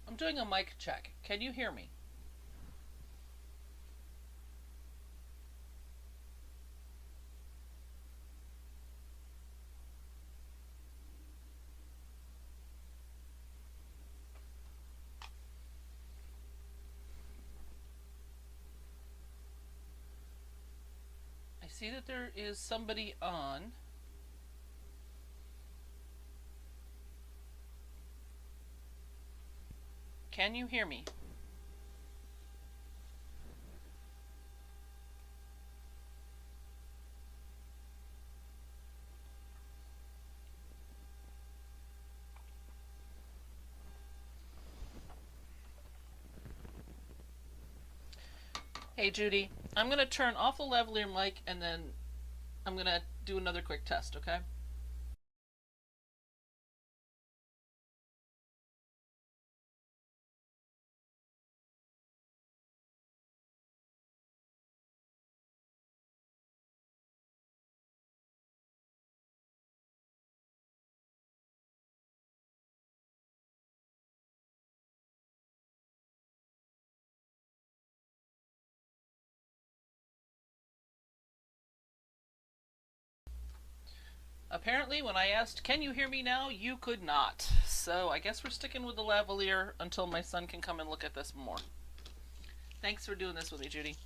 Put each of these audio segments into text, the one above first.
I'm doing a mic check. Can you hear me? I see that there is somebody on. Can you hear me? Hey Judy, I'm going to turn off the lavalier mic and then I'm going to do another quick test, okay? Apparently, when I asked, can you hear me now, you could not. So I guess we're sticking with the lavalier until my son can come and look at this more. Thanks for doing this with me, Judy.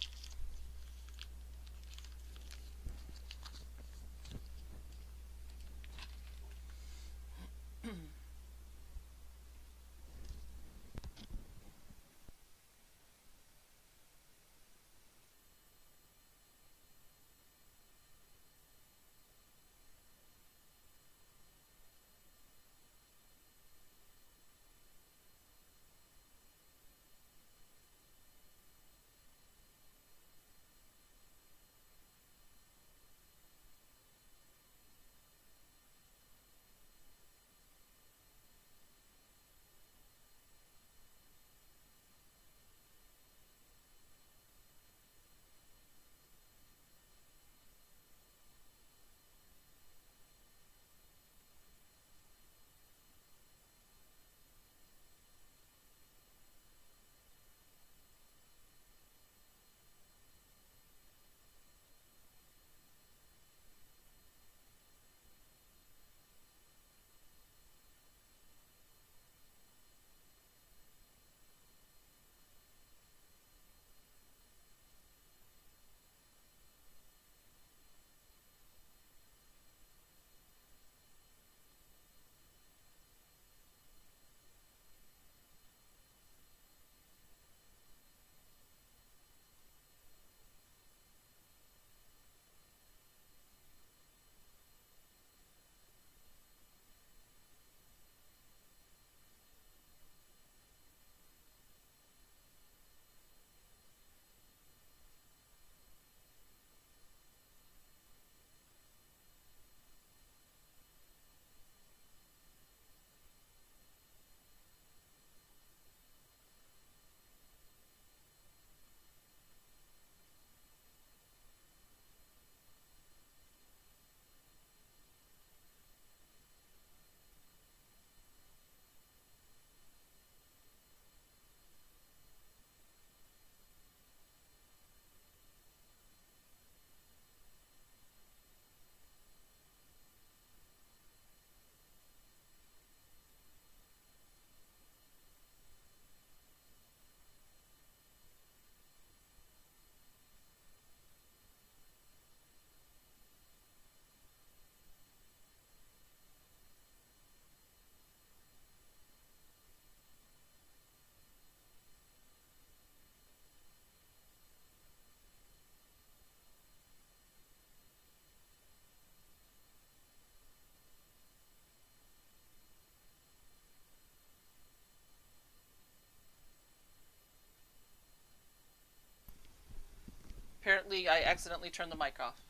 Apparently I accidentally turned the mic off.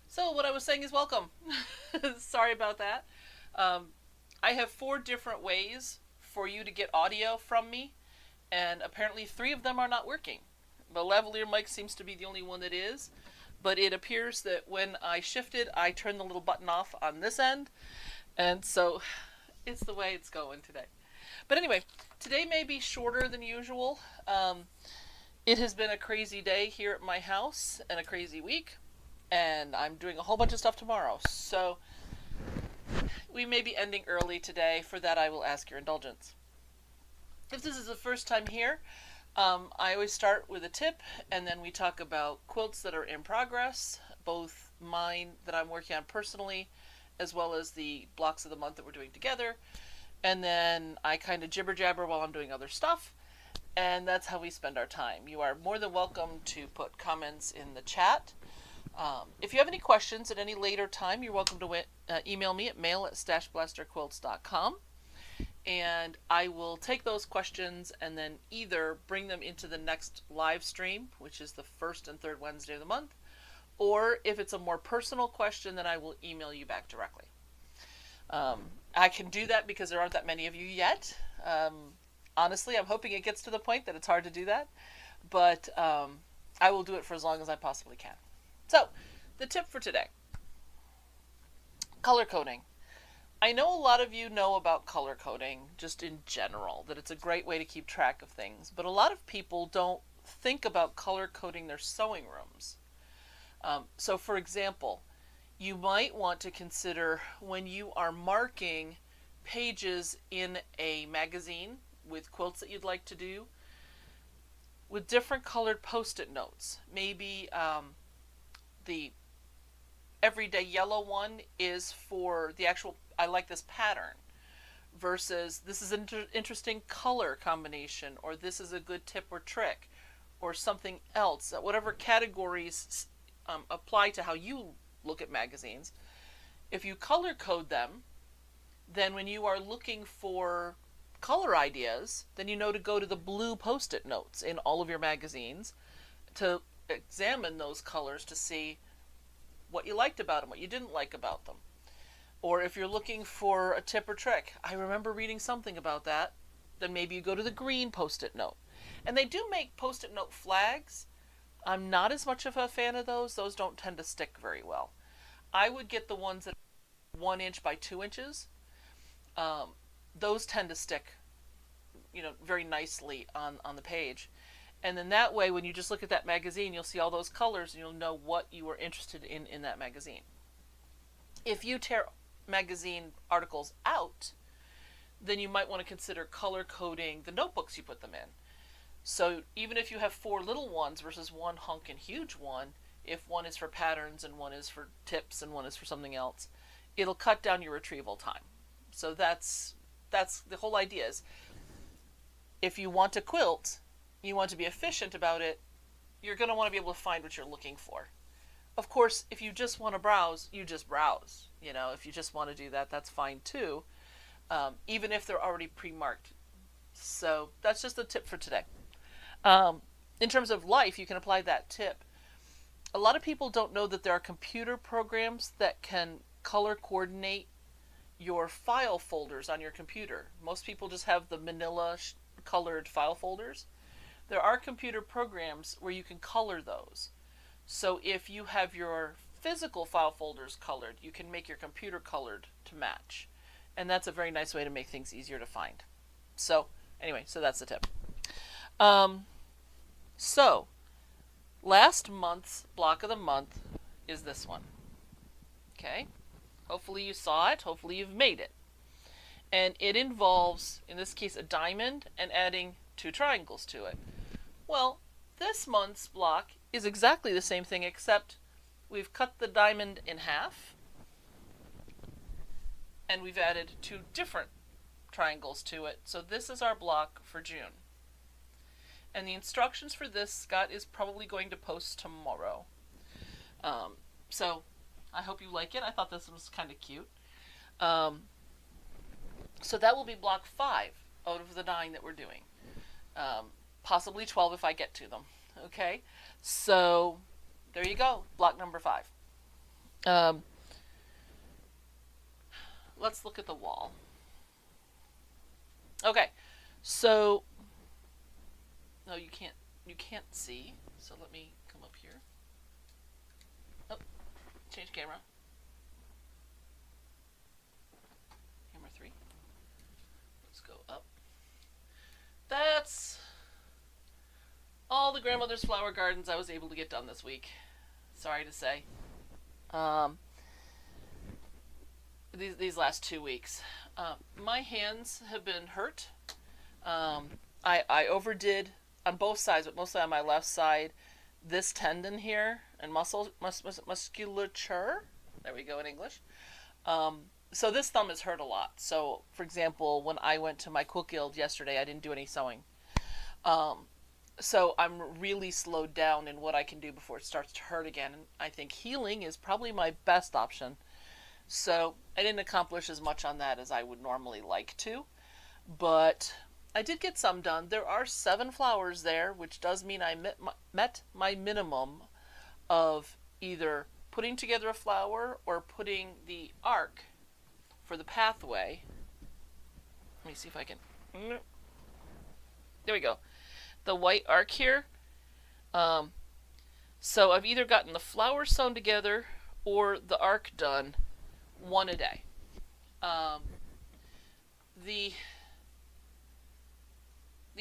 So what I was saying is welcome. Sorry about that. I have 4 different ways for you to get audio from me, and apparently 3 of them are not working. The lavalier mic seems to be the only one that is, but it appears that when I shifted, I turned the little button off on this end, and so it's the way it's going today. But anyway, today may be shorter than usual. It has been a crazy day here at my house and a crazy week, and I'm doing a whole bunch of stuff tomorrow, so we may be ending early today. For that, I will ask your indulgence. If this is the first time here, I always start with a tip, and then we talk about quilts that are in progress, both mine that I'm working on personally, as well as the blocks of the month that we're doing together. And then I kind of jibber jabber while I'm doing other stuff, and that's how we spend our time. You are more than welcome to put comments in the chat. If you have any questions at any later time, you're welcome to email me at mail@StashBlasterQuilts.com, and I will take those questions and then either bring them into the next live stream, which is the first and third Wednesday of the month, or if it's a more personal question, then I will email you back directly. I can do that because there aren't that many of you yet. Honestly, I'm hoping it gets to the point that it's hard to do that, but I will do it for as long as I possibly can. So, the tip for today. Color coding. I know a lot of you know about color coding, just in general, that it's a great way to keep track of things, but a lot of people don't think about color coding their sewing rooms. So, for example, you might want to consider when you are marking pages in a magazine with quilts that you'd like to do, with different colored post-it notes. Maybe the everyday yellow one is for the actual, I like this pattern, versus this is an interesting color combination, or this is a good tip or trick, or something else. Whatever categories apply to how you look at magazines. If you color code them, then when you are looking for color ideas, then you know to go to the blue post-it notes in all of your magazines to examine those colors to see what you liked about them, what you didn't like about them. Or if you're looking for a tip or trick, I remember reading something about that, then maybe you go to the green post-it note. And they do make post-it note flags. I'm not as much of a fan of those. Those don't tend to stick very well. I would get the ones that are 1 inch by 2 inches. Those tend to stick, very nicely on the page. And then that way, when you just look at that magazine, you'll see all those colors and you'll know what you were interested in that magazine. If you tear magazine articles out, then you might want to consider color coding the notebooks you put them in. So even if you have 4 little ones versus 1 hunkin' huge one, if one is for patterns and one is for tips and one is for something else, it'll cut down your retrieval time. So that's the whole idea. Is if you want to quilt, you want to be efficient about it, you're going to want to be able to find what you're looking for. Of course, if you just want to browse, you just browse. If you just want to do that, that's fine too, even if they're already pre-marked. So that's just a tip for today. In terms of life, you can apply that tip. A lot of people don't know that there are computer programs that can color coordinate your file folders on your computer. Most people just have the manila colored file folders. There are computer programs where you can color those. So if you have your physical file folders colored, you can make your computer colored to match. And that's a very nice way to make things easier to find. So anyway, so that's the tip. So last month's block of the month is this one. Okay? Hopefully you saw it. Hopefully you've made it. And it involves, in this case, a diamond and adding 2 triangles to it. Well, this month's block is exactly the same thing, except we've cut the diamond in half and we've added 2 different triangles to it. So this is our block for June. And the instructions for this, Scott is probably going to post tomorrow. So I hope you like it. I thought this was kind of cute. So that will be block 5 out of the 9 that we're doing. possibly 12 if I get to them. Okay, so there you go, block number 5. Um, let's look at the wall. Okay, so no, you can't see. So let me come up here. Oh, change camera. Camera 3. Let's go up. That's all the grandmother's flower gardens I was able to get done this week. Sorry to say. These last 2 weeks. My hands have been hurt. I overdid on both sides, but mostly on my left side, this tendon here and musculature. There we go in English. So this thumb is hurt a lot. So, for example, when I went to my quilt guild yesterday, I didn't do any sewing. So I'm really slowed down in what I can do before it starts to hurt again. And I think healing is probably my best option. So I didn't accomplish as much on that as I would normally like to. But I did get some done. There are 7 flowers there, which does mean I met my minimum of either putting together a flower or putting the arc for the pathway. Let me see if I can... There we go. The white arc here. So I've either gotten the flowers sewn together or the arc done, 1 a day. The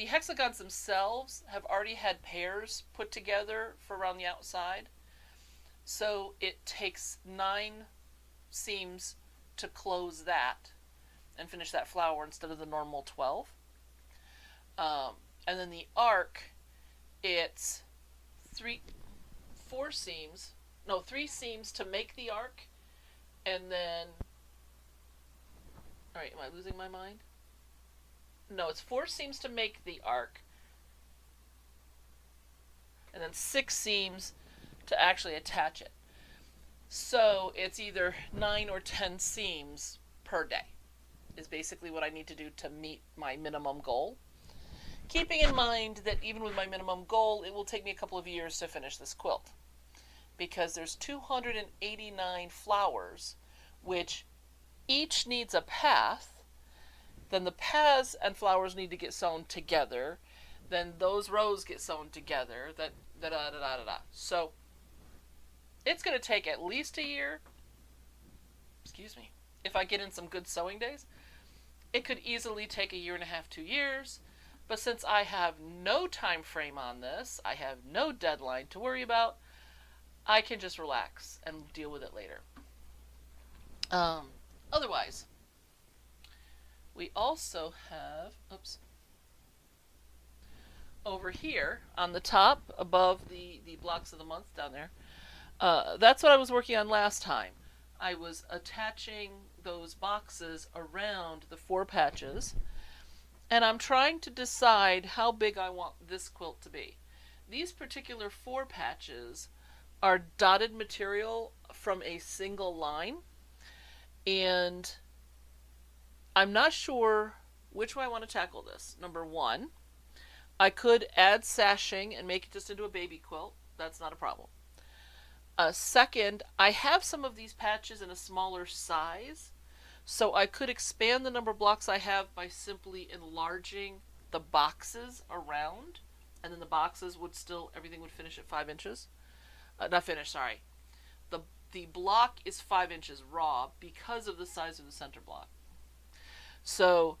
hexagons themselves have already had pairs put together for around the outside. So it takes 9 seams to close that and finish that flower instead of the normal 12. And then the arc, it's 3 seams to make the arc, and then, alright, am I losing my mind? No, it's 4 seams to make the arc, and then 6 seams to actually attach it. So it's either 9 or 10 seams per day is basically what I need to do to meet my minimum goal. Keeping in mind that even with my minimum goal, it will take me a couple of years to finish this quilt. Because there's 289 flowers, which each needs a path. Then the paths and flowers need to get sewn together. Then those rows get sewn together. So it's going to take at least a year. Excuse me. If I get in some good sewing days, it could easily take 1.5 years, 2 years. But since I have no time frame on this, I have no deadline to worry about, I can just relax and deal with it later. Otherwise, we also have, over here on the top above the blocks of the month down there, that's what I was working on last time. I was attaching those boxes around the 4 patches, and I'm trying to decide how big I want this quilt to be. These particular 4 patches are dotted material from a single line, and I'm not sure which way I want to tackle this. Number 1, I could add sashing and make it just into a baby quilt. That's not a problem. Second, I have some of these patches in a smaller size, so I could expand the number of blocks I have by simply enlarging the boxes around, and then the boxes would still, everything would finish at 5 inches. Not finished, sorry. The block is 5 inches raw because of the size of the center block. So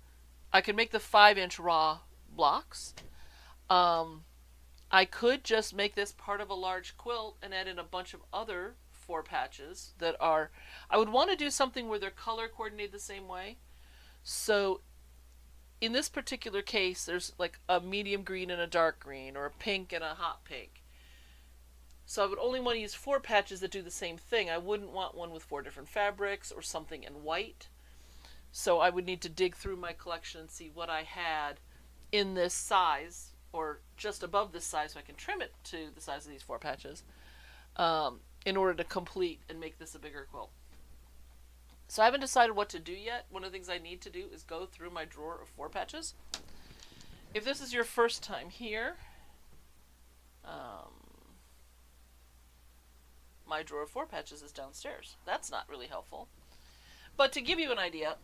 I could make the 5-inch raw blocks. I could just make this part of a large quilt and add in a bunch of other 4 patches that are, I would want to do something where they're color coordinated the same way. So in this particular case, there's like a medium green and a dark green, or a pink and a hot pink. So I would only want to use 4 patches that do the same thing. I wouldn't want one with 4 different fabrics or something in white. So I would need to dig through my collection and see what I had in this size, or just above this size, so I can trim it to the size of these 4 patches, in order to complete and make this a bigger quilt. So I haven't decided what to do yet. One of the things I need to do is go through my drawer of 4 patches If this is your first time here, um, my drawer of 4 patches is downstairs. That's not really helpful. But to give you an idea,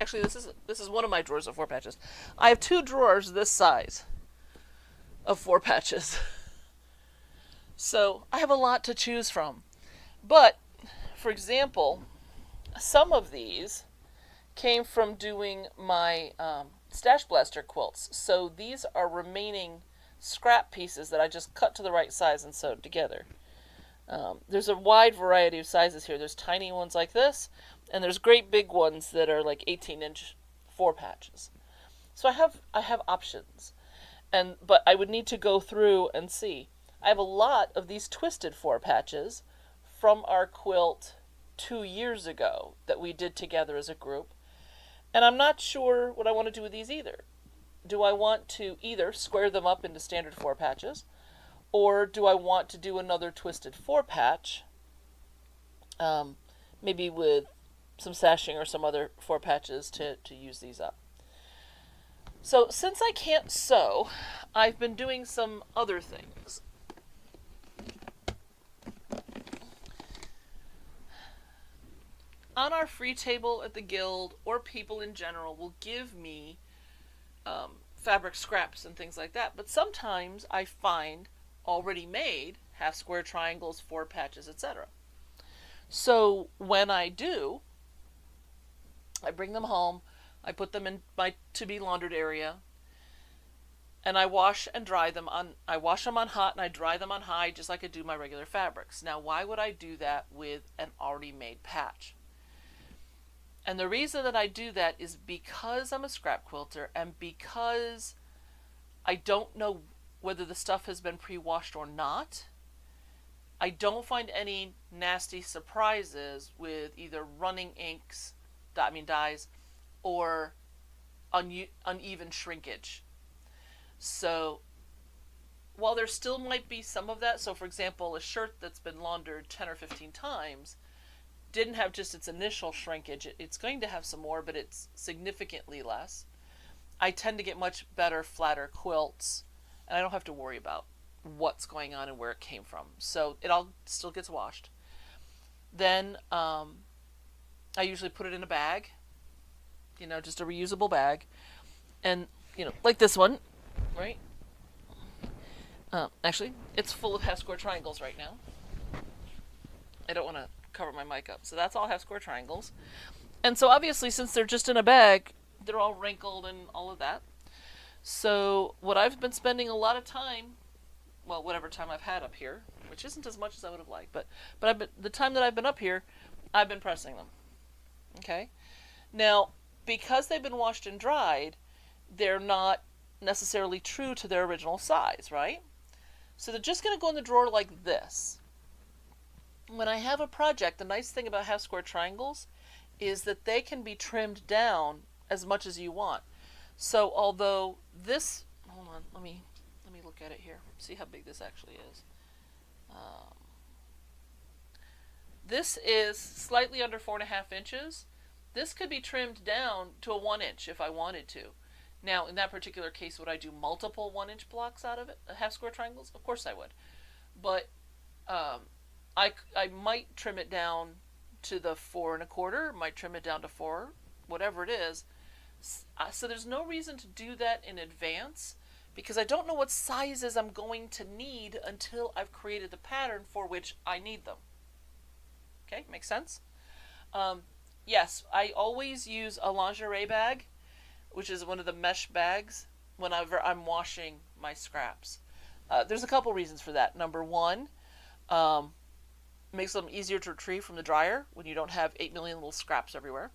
actually this is one of my drawers of 4 patches. I have 2 drawers this size of 4 patches. So I have a lot to choose from. But, for example, some of these came from doing my StashBlaster quilts. So these are remaining scrap pieces that I just cut to the right size and sewed together. There's a wide variety of sizes here. There's tiny ones like this, and there's great big ones that are like 18-inch 4 patches. So I have options, but I would need to go through and see. I have a lot of these twisted 4 patches from our quilt 2 years ago that we did together as a group, and I'm not sure what I want to do with these either. Do I want to either square them up into standard 4 patches, or do I want to do another twisted 4 patch, maybe with some sashing or some other 4 patches to use these up? So since I can't sew, I've been doing some other things. On our free table at the Guild, or people in general will give me fabric scraps and things like that, but sometimes I find already made half square triangles, 4 patches, etc. So when I do, I bring them home, I put them in my to be laundered area, and I wash and dry them I wash them on hot and I dry them on high just like I do my regular fabrics. Now why would I do that with an already made patch? And the reason that I do that is because I'm a scrap quilter and because I don't know whether the stuff has been pre-washed or not. I don't find any nasty surprises with either running inks, dyes, or uneven shrinkage. So while there still might be some of that, so for example, a shirt that's been laundered 10 or 15 times didn't have just its initial shrinkage. It's going to have some more, but it's significantly less. I tend to get much better, flatter quilts, and I don't have to worry about what's going on and where it came from. So it all still gets washed. Then I usually put it in a bag, just a reusable bag, and like this one, right? Actually, it's full of half square triangles right now. I don't want to cover my mic up. So that's all half square triangles. And so obviously, since they're just in a bag, they're all wrinkled and all of that. So what I've been spending a lot of time, well, whatever time I've had up here, which isn't as much as I would have liked, but the time that I've been up here, I've been pressing them. Okay? Now, because they've been washed and dried, they're not necessarily true to their original size, right? So they're just going to go in the drawer like this. When I have a project, the nice thing about half square triangles is that they can be trimmed down as much as you want. So although this, hold on, let me look at it here, see how big this actually is. This is slightly under 4.5 inches. This could be trimmed down to a 1 inch if I wanted to. Now, in that particular case, would I do multiple 1-inch blocks out of it, half square triangles? Of course I would. But I might trim it down to the 4 1/4, might trim it down to 4, whatever it is. So there's no reason to do that in advance because I don't know what sizes I'm going to need until I've created the pattern for which I need them. Okay, makes sense? Yes, I always use a lingerie bag, which is one of the mesh bags, whenever I'm washing my scraps. There's a couple reasons for that. Number one, makes them easier to retrieve from the dryer when you don't have 8 million little scraps everywhere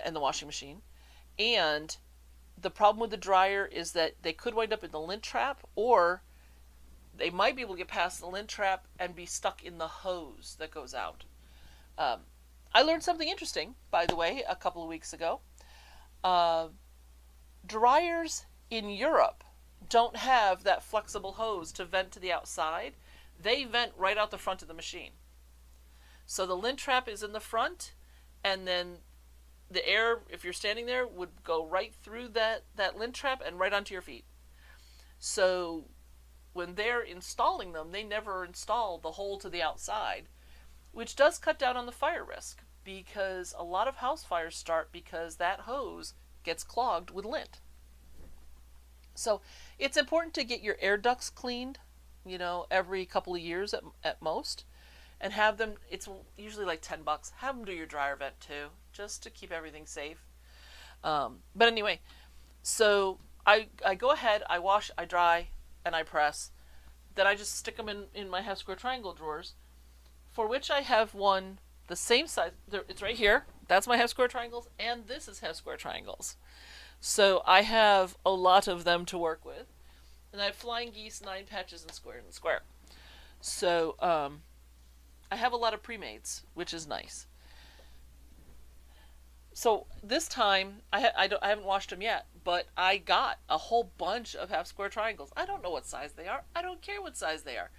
in the washing machine. And the problem with the dryer is that they could wind up in the lint trap, or they might be able to get past the lint trap and be stuck in the hose that goes out. I learned something interesting, by the way, a couple of weeks ago. Dryers in Europe don't have that flexible hose to vent to the outside. They vent right out the front of the machine. So the lint trap is in the front, and then the air, if you're standing there, would go right through that lint trap and right onto your feet. So when they're installing them, they never install the hole to the outside, which does cut down on the fire risk, because a lot of house fires start because that hose gets clogged with lint. So it's important to get your air ducts cleaned, every couple of years at most, and have them, it's usually like $10, have them do your dryer vent too, just to keep everything safe. But anyway, so I go ahead, I wash, I dry, and I press. Then I just stick them in my half square triangle drawers, for which I have one the same size. It's right here. That's my half square triangles, and this is half square triangles. So I have a lot of them to work with. And I have flying geese, 9 patches, and square and square. So I have a lot of pre-mades, which is nice. So this time, I haven't washed them yet, but I got a whole bunch of half square triangles. I don't know what size they are. I don't care what size they are.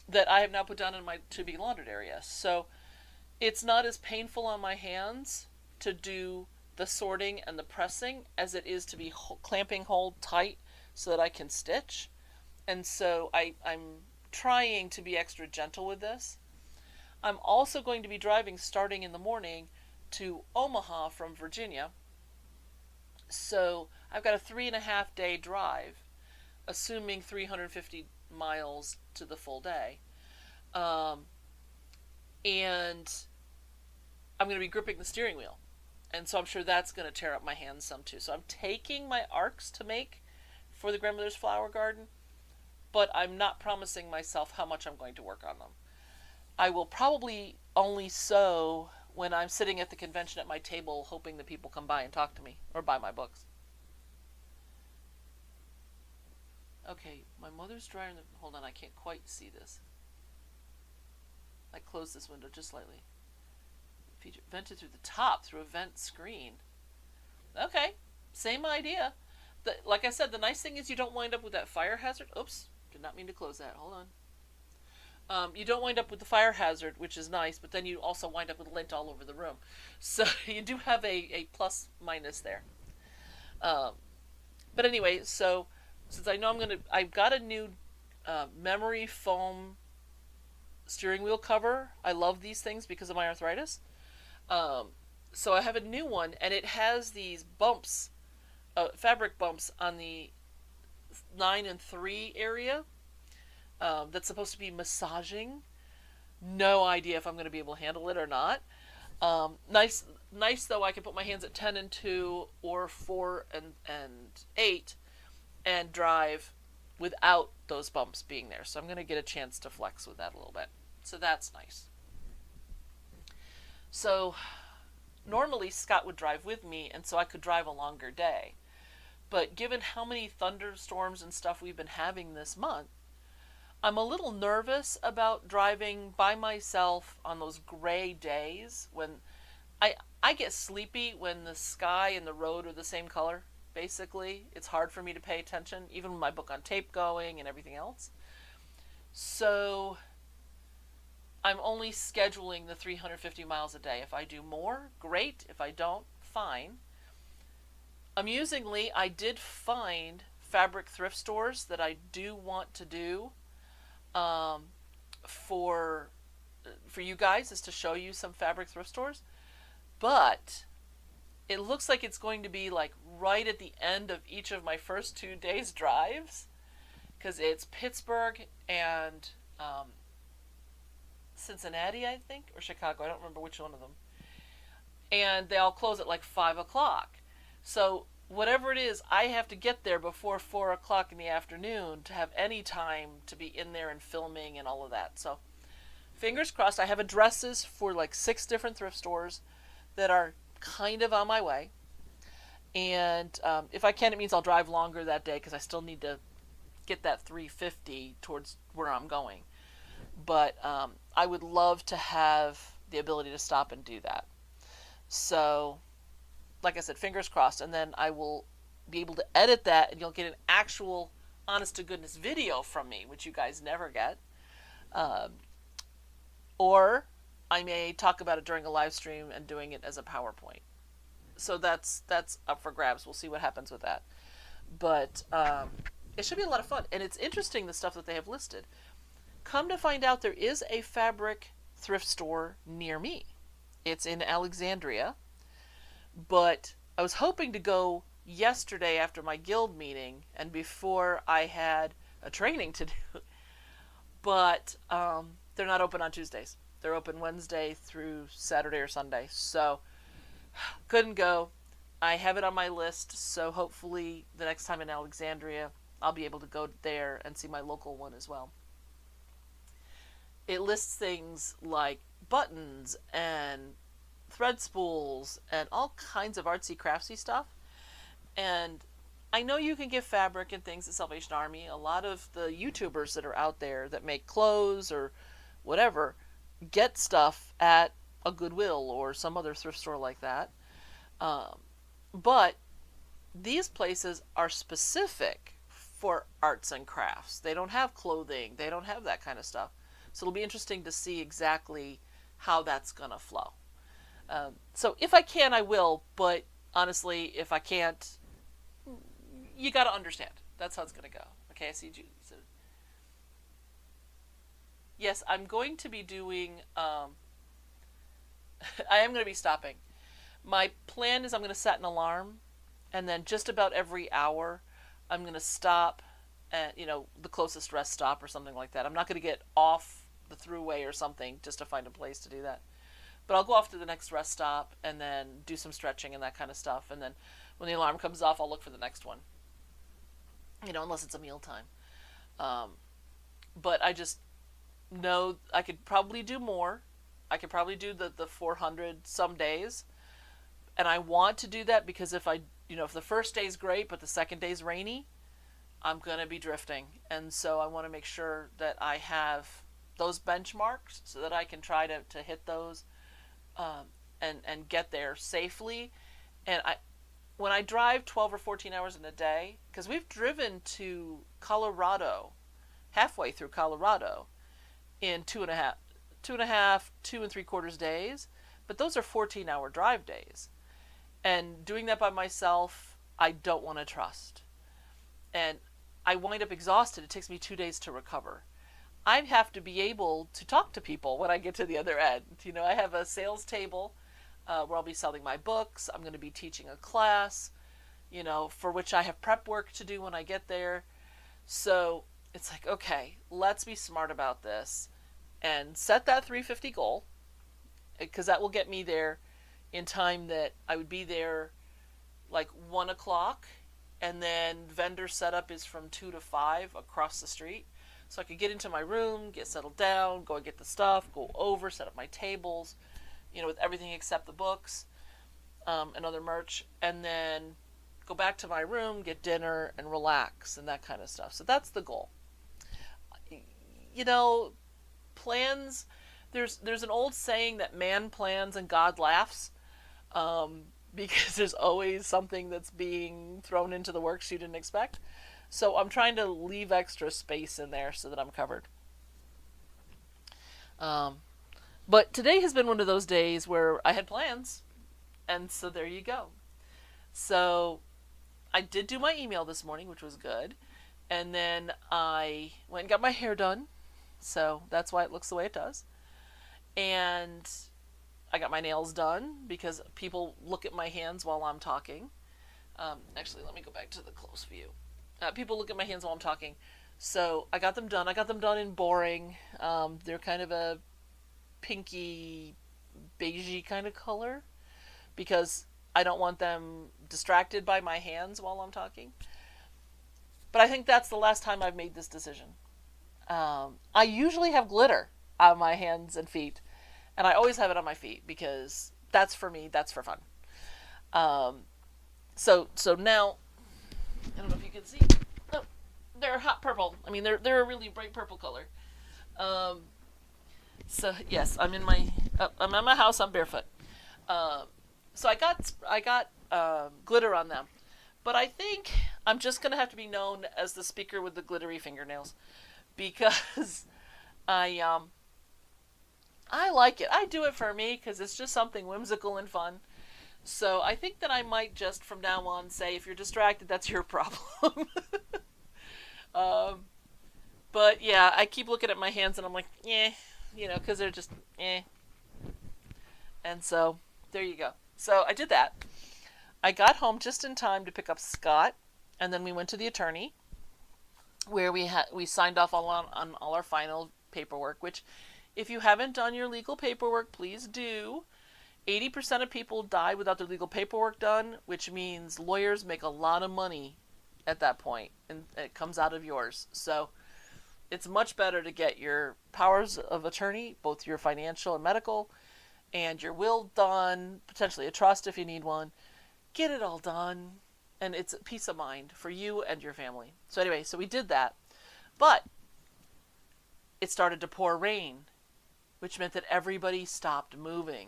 That I have now put down in my to be laundered area. So it's not as painful on my hands to do the sorting and the pressing as it is to be clamping hold tight so that I can stitch. And so I'm trying to be extra gentle with this. I'm also going to be driving starting in the morning to Omaha from Virginia. So I've got a 3.5-day drive, assuming 350 miles to the full day. And I'm going to be gripping the steering wheel. And so I'm sure that's going to tear up my hands some too. So I'm taking my arcs to make for the grandmother's flower garden, but I'm not promising myself how much I'm going to work on them. I will probably only sew when I'm sitting at the convention at my table hoping that people come by and talk to me or buy my books. Okay, my mother's dryer in the... Hold on, I can't quite see this. I closed this window just slightly. Vented through the top, through a vent screen. Okay, same idea. Like I said, the nice thing is you don't wind up with that fire hazard. Oops, did not mean to close that. Hold on. You don't wind up with the fire hazard, which is nice, but then you also wind up with lint all over the room. So you do have a plus minus there. But anyway, so since I know I've got a new memory foam steering wheel cover. I love these things because of my arthritis. So I have a new one, and it has these bumps, fabric bumps on the 9 and 3 area. That's supposed to be massaging. No idea if I'm going to be able to handle it or not. Nice though. I can put my hands at 10 and 2 or 4 and 8 and drive without those bumps being there. So I'm going to get a chance to flex with that a little bit. So that's nice. So normally Scott would drive with me, and so I could drive a longer day. But given how many thunderstorms and stuff we've been having this month, I'm a little nervous about driving by myself on those gray days when I get sleepy when the sky and the road are the same color, basically. It's hard for me to pay attention, even with my book on tape going and everything else. So I'm only scheduling the 350 miles a day. If I do more, great. If I don't, fine. Amusingly, I did find fabric thrift stores that I do want to do for you guys, is to show you some fabric thrift stores. But it looks like it's going to be like right at the end of each of my first 2 days' drives, because it's Pittsburgh and Cincinnati, I think, or Chicago. I don't remember which one of them. And they all close at like 5 o'clock. So whatever it is, I have to get there before 4 o'clock in the afternoon to have any time to be in there and filming and all of that. So fingers crossed. I have addresses for like 6 different thrift stores that are kind of on my way. And if I can, it means I'll drive longer that day because I still need to get that 350 towards where I'm going. But I would love to have the ability to stop and do that. So, like I said, fingers crossed. And then I will be able to edit that, and you'll get an actual honest-to-goodness video from me, which you guys never get. or I may talk about it during a live stream and doing it as a PowerPoint. So that's up for grabs. We'll see what happens with that. But it should be a lot of fun. And it's interesting, the stuff that they have listed. Come to find out, there is a fabric thrift store near me. It's in Alexandria. But I was hoping to go yesterday after my guild meeting and before I had a training to do. But they're not open on Tuesdays. They're open Wednesday through Saturday or Sunday. So couldn't go. I have it on my list, so hopefully the next time in Alexandria, I'll be able to go there and see my local one as well. It lists things like buttons and thread spools and all kinds of artsy craftsy stuff. And I know you can get fabric and things at Salvation Army. A lot of the YouTubers that are out there that make clothes or whatever get stuff at a Goodwill or some other thrift store like that. But these places are specific for arts and crafts. They don't have clothing. They don't have that kind of stuff. So it'll be interesting to see exactly how that's going to flow. So if I can, I will. But honestly, if I can't, you got to understand. That's how it's going to go. Okay, I see Judy. So, yes, I'm going to be doing... I am going to be stopping. My plan is I'm going to set an alarm, and then just about every hour, I'm going to stop at, the closest rest stop or something like that. I'm not going to get off the throughway or something just to find a place to do that. But I'll go off to the next rest stop and then do some stretching and that kind of stuff. And then when the alarm comes off, I'll look for the next one. Unless it's a mealtime. But I just know I could probably do more. I could probably do the 400 some days. And I want to do that because if the first day's great, but the second day's rainy, I'm going to be drifting. And so I want to make sure that I have those benchmarks so that I can try to hit those and get there safely. And when I drive 12 or 14 hours in a day, because we've driven to Colorado, halfway through Colorado, in 2.5, 2.75 days, but those are 14-hour drive days. And doing that by myself, I don't want to trust. And I wind up exhausted. It takes me 2 days to recover. I have to be able to talk to people when I get to the other end. I have a sales table where I'll be selling my books. I'm going to be teaching a class, for which I have prep work to do when I get there. So it's like, okay, let's be smart about this and set that 350 goal, because that will get me there in time that I would be there like 1 o'clock, and then vendor setup is from 2 to 5 across the street. So I could get into my room, get settled down, go and get the stuff, go over, set up my tables, with everything except the books and other merch, and then go back to my room, get dinner, and relax and that kind of stuff. So that's the goal. Plans, there's an old saying that man plans and God laughs, because there's always something that's being thrown into the works you didn't expect. So I'm trying to leave extra space in there so that I'm covered. But today has been one of those days where I had plans, and so there you go. So I did do my email this morning, which was good, and then I went and got my hair done, so that's why it looks the way it does. And I got my nails done because people look at my hands while I'm talking. Actually, let me go back to the close view. People look at my hands while I'm talking. So I got them done. I got them done in boring. They're kind of a pinky, beigey kind of color because I don't want them distracted by my hands while I'm talking. But I think that's the last time I've made this decision. I usually have glitter on my hands and feet, and I always have it on my feet because that's for me, that's for fun. So now, I don't know if you can see. Oh, they're hot purple. I mean, they're a really bright purple color. So yes, I'm at my house. I'm barefoot. So I got glitter on them, but I think I'm just gonna have to be known as the speaker with the glittery fingernails, because I I like it. I do it for me because it's just something whimsical and fun. So I think that I might just from now on say, if you're distracted, that's your problem. um, but yeah, I keep looking at my hands and I'm like, eh, because they're just eh. And so there you go. So I did that. I got home just in time to pick up Scott, and then we went to the attorney, where we signed off on all our final paperwork. Which, if you haven't done your legal paperwork, please do. 80% of people die without their legal paperwork done, which means lawyers make a lot of money at that point, and it comes out of yours. So it's much better to get your powers of attorney, both your financial and medical, and your will done, potentially a trust if you need one. Get it all done, and it's peace of mind for you and your family. So anyway, so we did that, but it started to pour rain, which meant that everybody stopped moving.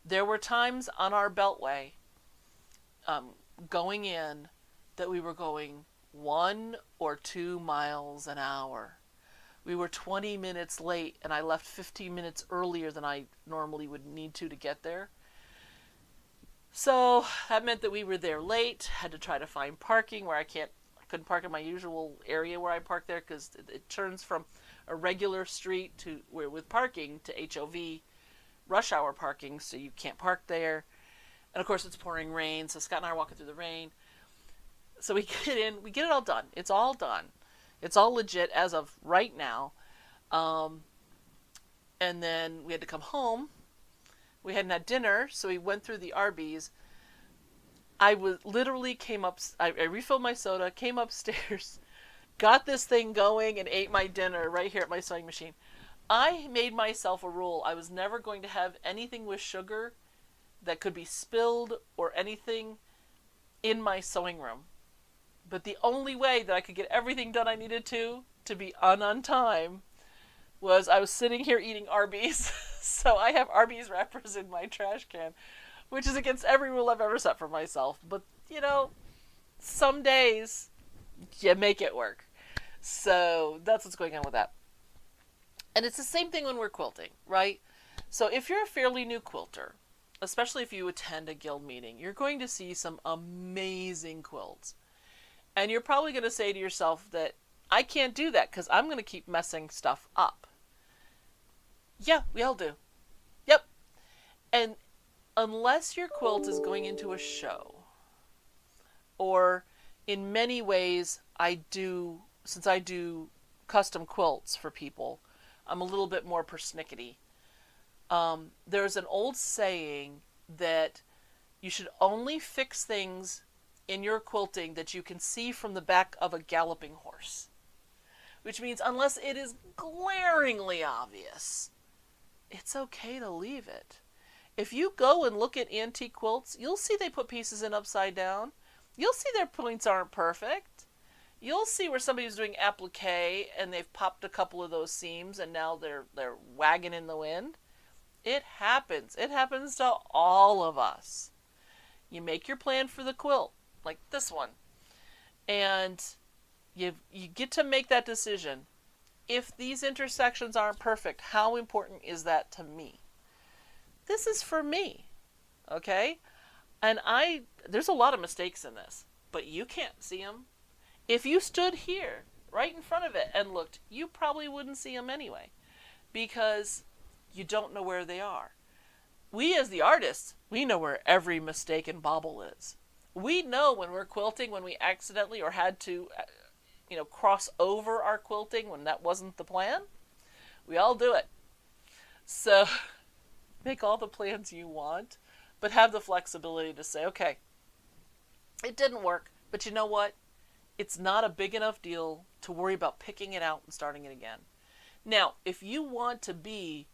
There were times on our beltway going in that we were going 1 or 2 miles an hour. We were 20 minutes late, and I left 15 minutes earlier than I normally would need to get there. So that meant that we were there late, had to try to find parking where I couldn't park in my usual area where I park there, because it turns from a regular street to where with parking to HOV rush hour parking, so you can't park there. And of course it's pouring rain, so Scott and I are walking through the rain. So we get in, we get it all done. It's all done. It's all legit as of right now. And then we had to come home. We hadn't had dinner, so we went through the Arby's. I refilled my soda, came upstairs, got this thing going, and ate my dinner right here at my sewing machine. I made myself a rule. I was never going to have anything with sugar that could be spilled or anything in my sewing room. But the only way that I could get everything done I needed to be on time, was I was sitting here eating Arby's. So I have Arby's wrappers in my trash can, which is against every rule I've ever set for myself. But, some days you make it work. So that's what's going on with that. And it's the same thing when we're quilting, right? So if you're a fairly new quilter, especially if you attend a guild meeting, you're going to see some amazing quilts. And you're probably going to say to yourself that, I can't do that because I'm going to keep messing stuff up. Yeah, we all do. Yep. And unless your quilt is going into a show, or in many ways since I do custom quilts for people, I'm a little bit more persnickety. There's an old saying that you should only fix things in your quilting that you can see from the back of a galloping horse. Which means unless it is glaringly obvious, it's okay to leave it. If you go and look at antique quilts, you'll see they put pieces in upside down. You'll see their points aren't perfect. You'll see where somebody's doing applique and they've popped a couple of those seams and now they're wagging in the wind. It happens. It happens to all of us. You make your plan for the quilt, like this one, and you get to make that decision. If these intersections aren't perfect, how important is that to me? This is for me, okay? And there's a lot of mistakes in this, but you can't see them. If you stood here, right in front of it, and looked, you probably wouldn't see them anyway, because you don't know where they are. We as the artists, we know where every mistake and bobble is. We know when we're quilting, when we accidentally or had to, cross over our quilting when that wasn't the plan. We all do it. So make all the plans you want, but have the flexibility to say, okay, it didn't work, but you know what? It's not a big enough deal to worry about picking it out and starting it again. Now, if you want to be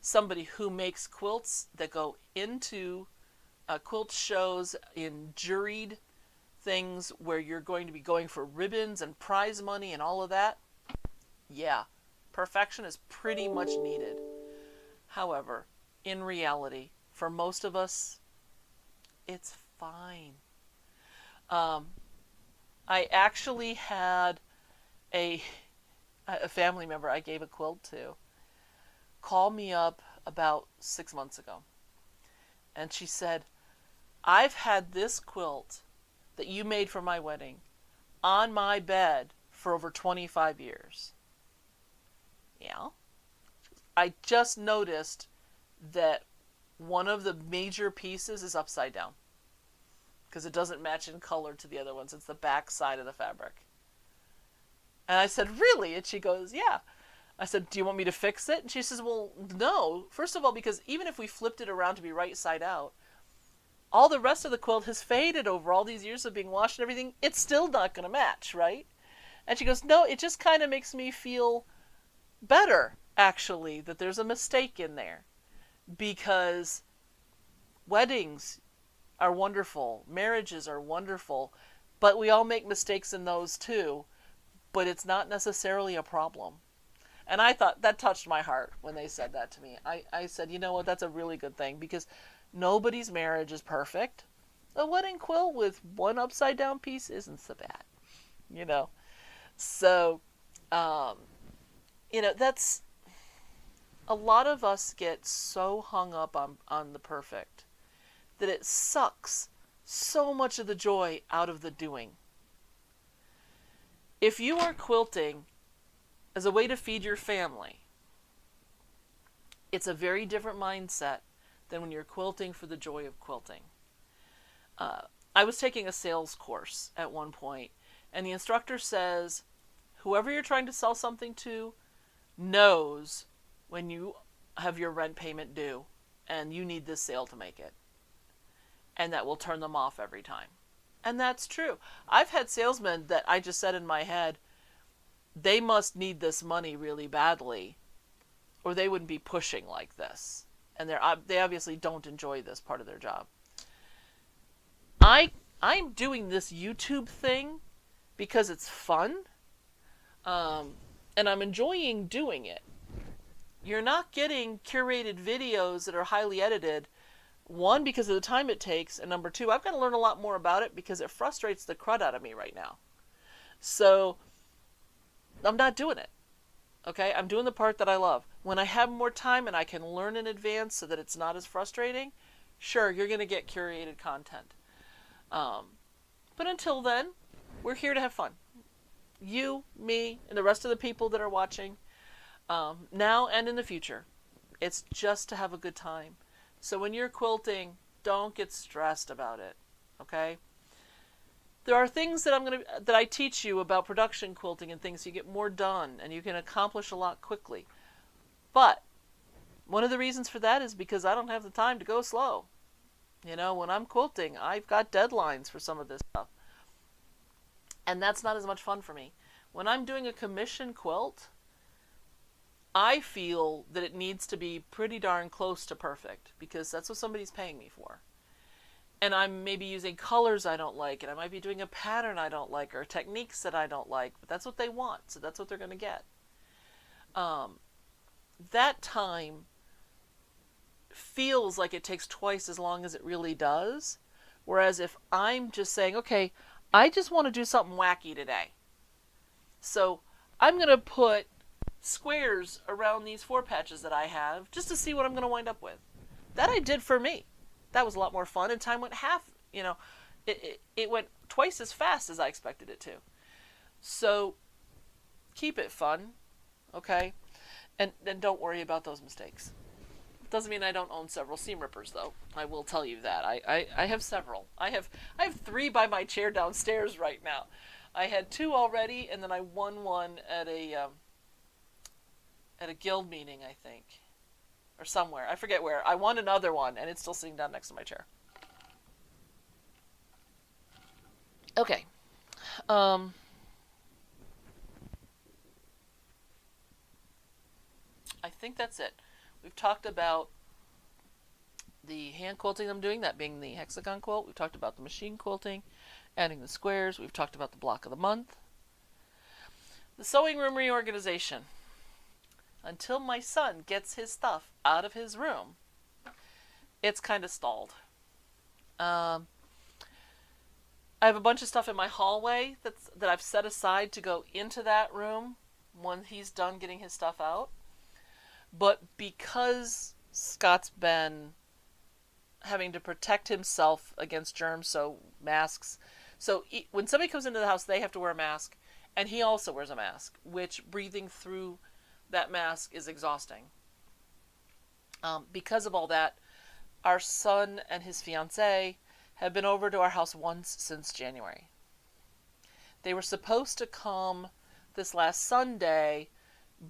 somebody who makes quilts that go into quilt shows in juried things where you're going to be going for ribbons and prize money and all of that, yeah, perfection is pretty much needed. However, in reality, for most of us, it's fine. I actually had a family member I gave a quilt to called me up about 6 months ago. And she said, I've had this quilt that you made for my wedding on my bed for over 25 years. Yeah. I just noticed that one of the major pieces is upside down because it doesn't match in color to the other ones. It's the back side of the fabric. And I said, really? And she goes, yeah. I said, do you want me to fix it? And she says, well, no. First of all, because even if we flipped it around to be right side out, all the rest of the quilt has faded over all these years of being washed and everything. It's still not going to match, right? And she goes, no, it just kind of makes me feel better, actually, that there's a mistake in there. Because weddings are wonderful, marriages are wonderful, but we all make mistakes in those too, but it's not necessarily a problem. And I thought that touched my heart when they said that to me. I said, you know what, that's a really good thing, because nobody's marriage is perfect. A wedding quilt with one upside down piece isn't so bad, you know. So, that's, a lot of us get so hung up on the perfect that it sucks so much of the joy out of the doing. If you are quilting as a way to feed your family, it's a very different mindset than when you're quilting for the joy of quilting. I was taking a sales course at one point, and the instructor says, whoever you're trying to sell something to knows when you have your rent payment due and you need this sale to make it. And that will turn them off every time. And that's true. I've had salesmen that I just said in my head, they must need this money really badly, or they wouldn't be pushing like this. And they obviously don't enjoy this part of their job. I'm doing this YouTube thing because it's fun, and I'm enjoying doing it. You're not getting curated videos that are highly edited. One, because of the time it takes, and number two, I've got to learn a lot more about it because it frustrates the crud out of me right now. So, I'm not doing it. Okay? I'm doing the part that I love. When I have more time and I can learn in advance so that it's not as frustrating, sure, you're going to get curated content. But until then, we're here to have fun. You, me, and the rest of the people that are watching, now and in the future. It's just to have a good time. So when you're quilting, don't get stressed about it, okay? There are things that I teach you about production quilting and things so you get more done and you can accomplish a lot quickly. But one of the reasons for that is because I don't have the time to go slow. You know, when I'm quilting, I've got deadlines for some of this stuff. And that's not as much fun for me. When I'm doing a commission quilt, I feel that it needs to be pretty darn close to perfect because that's what somebody's paying me for. And I'm maybe using colors I don't like, and I might be doing a pattern I don't like or techniques that I don't like, but that's what they want, so that's what they're going to get. That time feels like it takes twice as long as it really does, whereas if I'm just saying, okay, I just want to do something wacky today. So I'm going to put squares around these 4 patches that I have just to see what I'm going to wind up with. That I did for me. That was a lot more fun, and time went it went twice as fast as I expected it to. So keep it fun, okay? And don't worry about those mistakes. Doesn't mean I don't own several seam rippers, though. I will tell you that. I have several. I have 3 by my chair downstairs right now. I had 2 already, and then I won one at a guild meeting, I think, or somewhere. I forget where. I won another one, and it's still sitting down next to my chair. Okay. I think that's it. We've talked about the hand quilting I'm doing, that being the hexagon quilt. We've talked about the machine quilting, adding the squares. We've talked about the block of the month. The sewing room reorganization. Until my son gets his stuff out of his room, it's kind of stalled. I have a bunch of stuff in my hallway that I've set aside to go into that room when he's done getting his stuff out. But because Scott's been having to protect himself against germs, so masks. So when somebody comes into the house, they have to wear a mask, and he also wears a mask, which breathing through that mask is exhausting. Because of all that, our son and his fiancée have been over to our house once since January. They were supposed to come this last Sunday,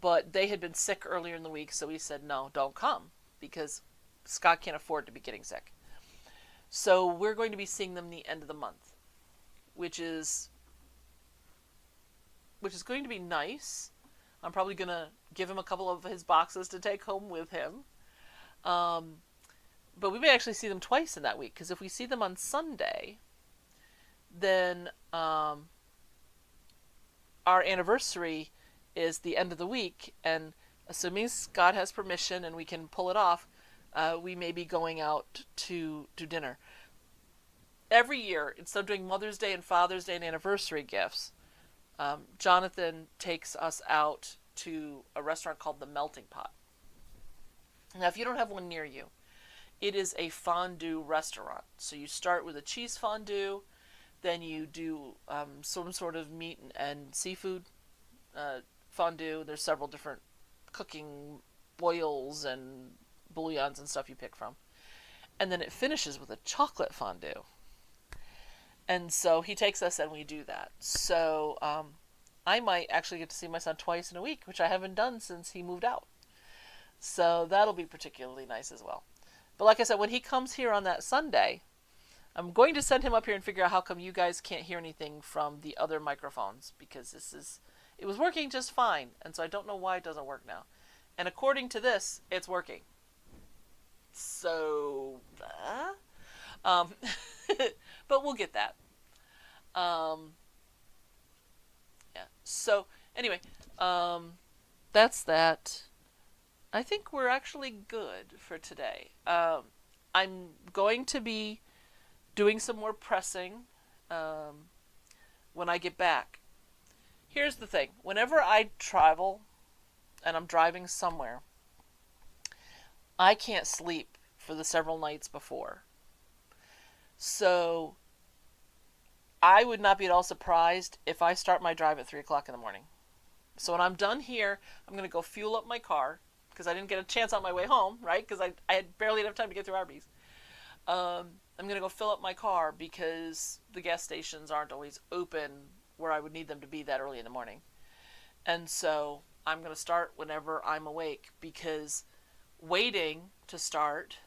but they had been sick earlier in the week, so we said, no, don't come, because Scott can't afford to be getting sick. So we're going to be seeing them the end of the month, which is going to be nice. I'm probably going to give him a couple of his boxes to take home with him. But we may actually see them twice in that week, because if we see them on Sunday, then our anniversary is the end of the week, and assuming Scott has permission and we can pull it off, we may be going out to dinner. Every year, instead of doing Mother's Day and Father's Day and anniversary gifts, Jonathan takes us out to a restaurant called the Melting Pot. Now, if you don't have one near you, it is a fondue restaurant. So you start with a cheese fondue, then you do some sort of meat and seafood fondue. There's several different cooking oils and bouillons and stuff you pick from. And then it finishes with a chocolate fondue. And so he takes us and we do that. So I might actually get to see my son twice in a week, which I haven't done since he moved out. So that'll be particularly nice as well. But like I said, when he comes here on that Sunday, I'm going to send him up here and figure out how come you guys can't hear anything from the other microphones, because it was working just fine, and so I don't know why it doesn't work now. And according to this, it's working. So, but we'll get that. Yeah. So anyway, that's that. I think we're actually good for today. I'm going to be doing some more pressing when I get back. Here's the thing. Whenever I travel and I'm driving somewhere, I can't sleep for the several nights before. So I would not be at all surprised if I start my drive at 3 o'clock in the morning. So when I'm done here, I'm going to go fuel up my car, because I didn't get a chance on my way home, right? Because I had barely enough time to get through Arby's. I'm going to go fill up my car because the gas stations aren't always open where I would need them to be that early in the morning. And so I'm going to start whenever I'm awake, because waiting to start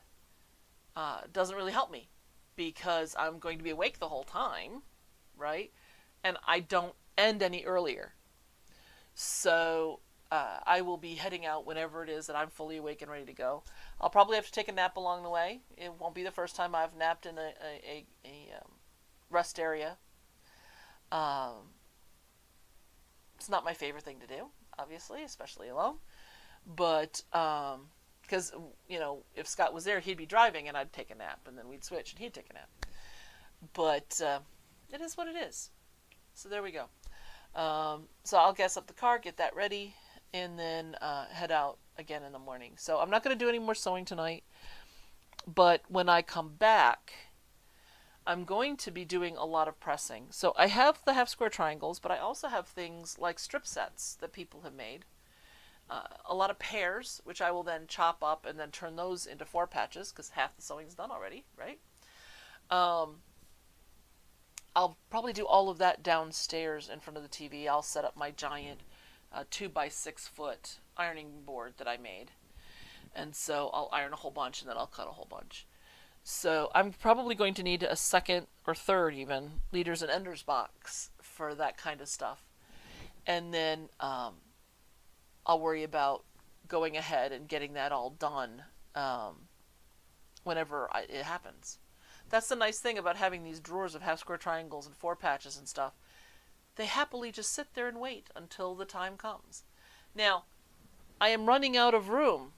doesn't really help me, because I'm going to be awake the whole time, right? And I don't end any earlier. So I will be heading out whenever it is that I'm fully awake and ready to go. I'll probably have to take a nap along the way. It won't be the first time I've napped in a rest area. It's not my favorite thing to do, obviously, especially alone. But because, if Scott was there, he'd be driving and I'd take a nap, and then we'd switch and he'd take a nap. But it is what it is. So there we go. So I'll gas up the car, get that ready, and then head out again in the morning. So I'm not going to do any more sewing tonight, but when I come back, I'm going to be doing a lot of pressing. So I have the half square triangles, but I also have things like strip sets that people have made. A lot of pairs, which I will then chop up and then turn those into 4 patches, because half the sewing's done already, right? I'll probably do all of that downstairs in front of the TV. I'll set up my giant 2x6 foot ironing board that I made. And so I'll iron a whole bunch, and then I'll cut a whole bunch. So I'm probably going to need a second or third even leaders and enders box for that kind of stuff. And then I'll worry about going ahead and getting that all done whenever it happens. That's the nice thing about having these drawers of half square triangles and 4 patches and stuff. They happily just sit there and wait until the time comes. Now, I am running out of room.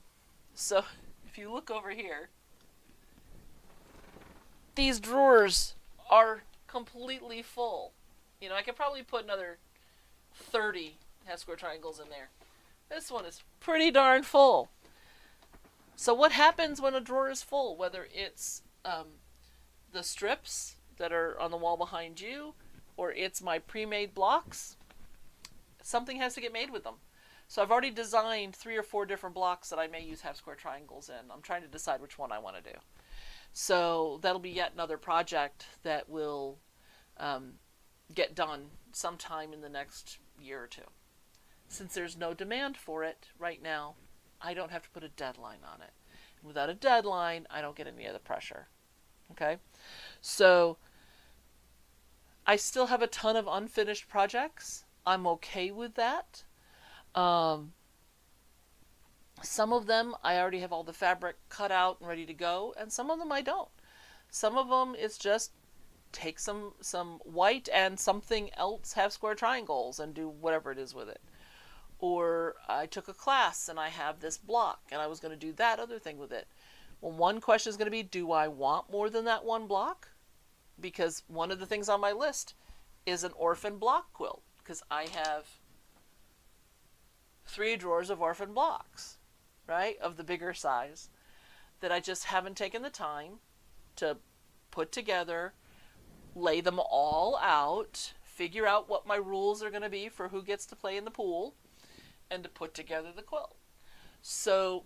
So if you look over here, these drawers are completely full. I could probably put another 30 half square triangles in there. This one is pretty darn full. So what happens when a drawer is full? Whether it's the strips that are on the wall behind you, or it's my pre-made blocks, something has to get made with them. So I've already designed 3 or 4 different blocks that I may use half square triangles in. I'm trying to decide which one I want to do. So that'll be yet another project that will get done sometime in the next year or two. Since there's no demand for it right now, I don't have to put a deadline on it. And without a deadline, I don't get any of the pressure. Okay? So I still have a ton of unfinished projects. I'm okay with that. Some of them I already have all the fabric cut out and ready to go, and some of them I don't. Some of them it's just take some white and something else half square triangles and do whatever it is with it. Or I took a class and I have this block and I was going to do that other thing with it. Well, one question is going to be, do I want more than that one block? Because one of the things on my list is an orphan block quilt, because I have 3 drawers of orphan blocks, right, of the bigger size, that I just haven't taken the time to put together, lay them all out, figure out what my rules are going to be for who gets to play in the pool, and to put together the quilt. So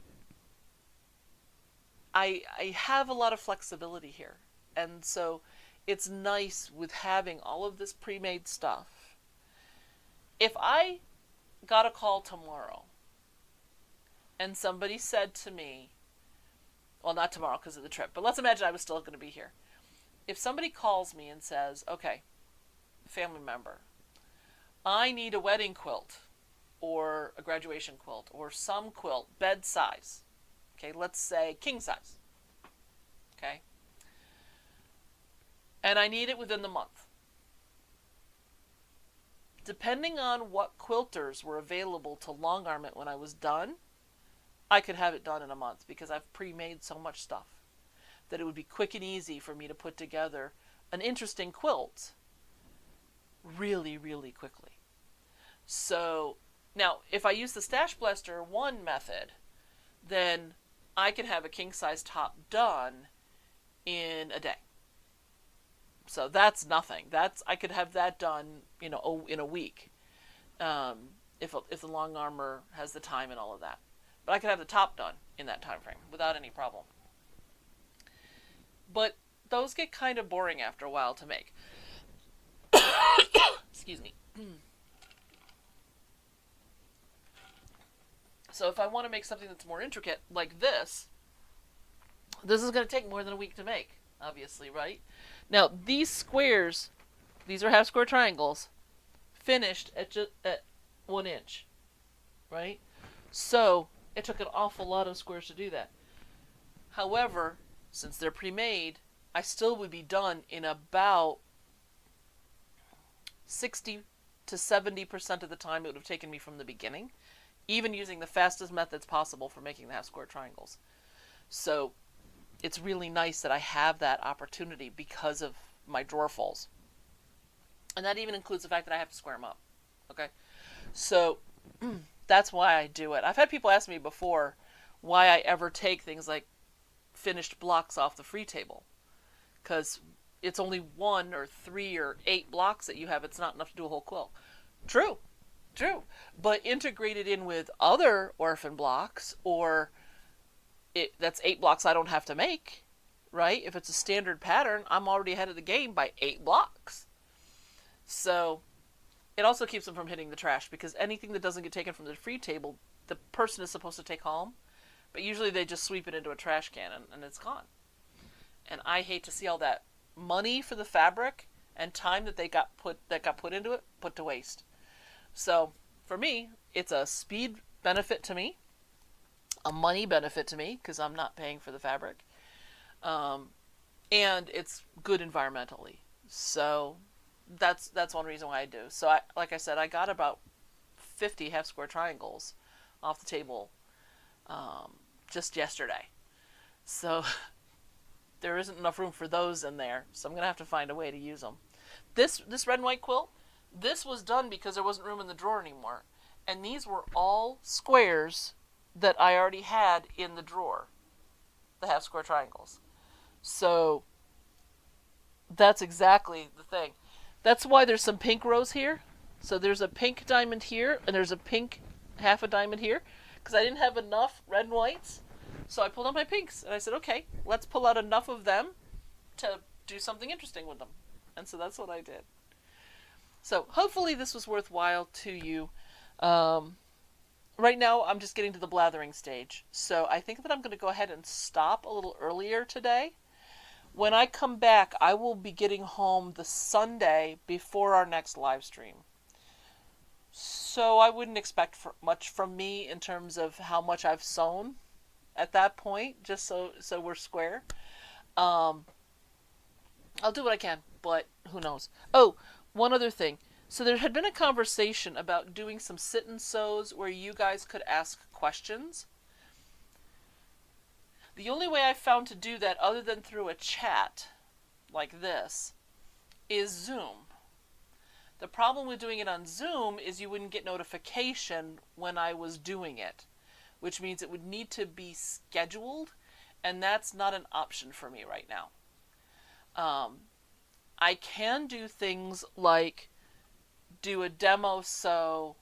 I have a lot of flexibility here, and so it's nice with having all of this pre-made stuff. If I got a call tomorrow and somebody said to me, well, not tomorrow because of the trip, but let's imagine I was still going to be here. If somebody calls me and says, okay, family member, I need a wedding quilt or a graduation quilt or some quilt, bed size, okay, let's say king size, okay, and I need it within the month. Depending on what quilters were available to long arm it when I was done, I could have it done in a month because I've pre-made so much stuff that it would be quick and easy for me to put together an interesting quilt really, really quickly. So now, if I use the StashBlaster 1 method, then I can have a king size top done in a day. So that's nothing. I could have that done, in a week, if the long armor has the time and all of that. But I could have the top done in that time frame without any problem. But those get kind of boring after a while to make. Excuse me. So if I want to make something that's more intricate, like this is going to take more than a week to make, obviously, right? Now, these squares, these are half square triangles, finished at 1 inch, right? So it took an awful lot of squares to do that. However, since they're pre-made, I still would be done in about 60 to 70% of the time it would have taken me from the beginning, even using the fastest methods possible for making the half square triangles. So it's really nice that I have that opportunity because of my drawer fulls. And that even includes the fact that I have to square them up. Okay? So that's why I do it. I've had people ask me before why I ever take things like finished blocks off the free table. Because it's only 1 or 3 or 8 blocks that you have. It's not enough to do a whole quilt. True. But integrated in with other orphan blocks, or that's 8 blocks I don't have to make, right? If it's a standard pattern, I'm already ahead of the game by 8 blocks. So it also keeps them from hitting the trash, because anything that doesn't get taken from the free table, the person is supposed to take home, but usually they just sweep it into a trash can and it's gone. And I hate to see all that money for the fabric and time that got put into it put to waste. So for me, it's a speed benefit to me, a money benefit to me because I'm not paying for the fabric, and it's good environmentally. So that's one reason why I do. So like I said, I got about 50 half square triangles off the table just yesterday. So there isn't enough room for those in there, so I'm gonna have to find a way to use them. This red and white quilt, this was done because there wasn't room in the drawer anymore, and these were all squares that I already had in the drawer. the half square triangles. So that's exactly the thing. That's why there's some pink rows here. So there's a pink diamond here, and there's a pink half a diamond here, because I didn't have enough red and whites. So I pulled out my pinks, and I said, okay, let's pull out enough of them to do something interesting with them. And so that's what I did. So hopefully this was worthwhile to you. Right now I'm just getting to the blathering stage. So I think that I'm going to go ahead and stop a little earlier today. When I come back, I will be getting home the Sunday before our next live stream. So I wouldn't expect much from me in terms of how much I've sewn at that point, just so we're square. I'll do what I can, but who knows. Oh, one other thing. So there had been a conversation about doing some sit and sews where you guys could ask questions. The only way I've found to do that, other than through a chat like this, is Zoom. The problem with doing it on Zoom is you wouldn't get notification when I was doing it, which means it would need to be scheduled, and that's not an option for me right now. I can do things like do a demo sew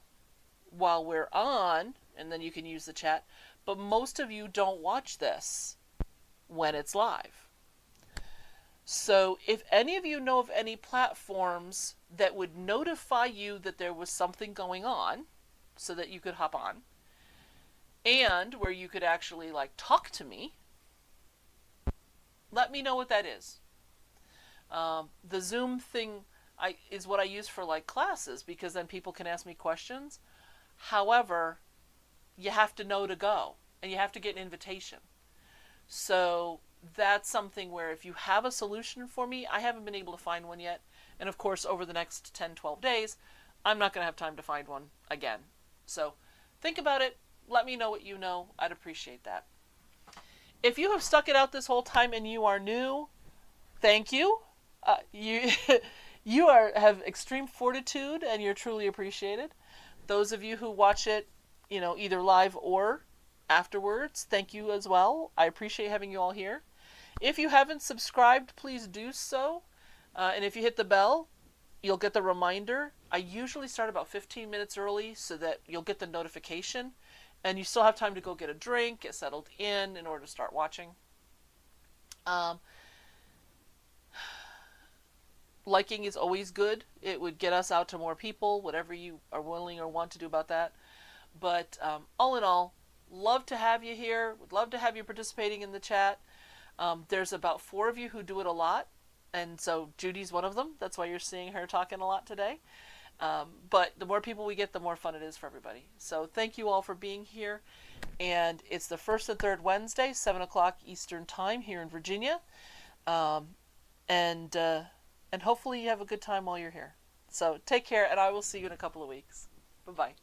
while we're on, and then you can use the chat, but most of you don't watch this when it's live. So if any of you know of any platforms that would notify you that there was something going on so that you could hop on, and where you could actually like talk to me, let me know what that is. The Zoom thing is what I use for like classes, because then people can ask me questions. However, you have to know to go, and you have to get an invitation. So that's something where if you have a solution for me, I haven't been able to find one yet. And of course, over the next 10, 12 days, I'm not going to have time to find one again. So think about it. Let me know what you know. I'd appreciate that. If you have stuck it out this whole time and you are new, thank you. You have extreme fortitude, and you're truly appreciated. Those of you who watch it, either live or afterwards, thank you as well. I appreciate having you all here. If you haven't subscribed, please do so. And if you hit the bell, you'll get the reminder. I usually start about 15 minutes early so that you'll get the notification, and you still have time to go get a drink, get settled in order to start watching. Liking is always good. It would get us out to more people, whatever you are willing or want to do about that. But all in all, love to have you here. Would love to have you participating in the chat. There's about 4 of you who do it a lot, and so Judy's one of them. That's why you're seeing her talking a lot today. But the more people we get, the more fun it is for everybody. So thank you all for being here. And it's the first and third Wednesday, 7 o'clock Eastern Time here in Virginia. And hopefully you have a good time while you're here. So take care, and I will see you in a couple of weeks. Bye-bye.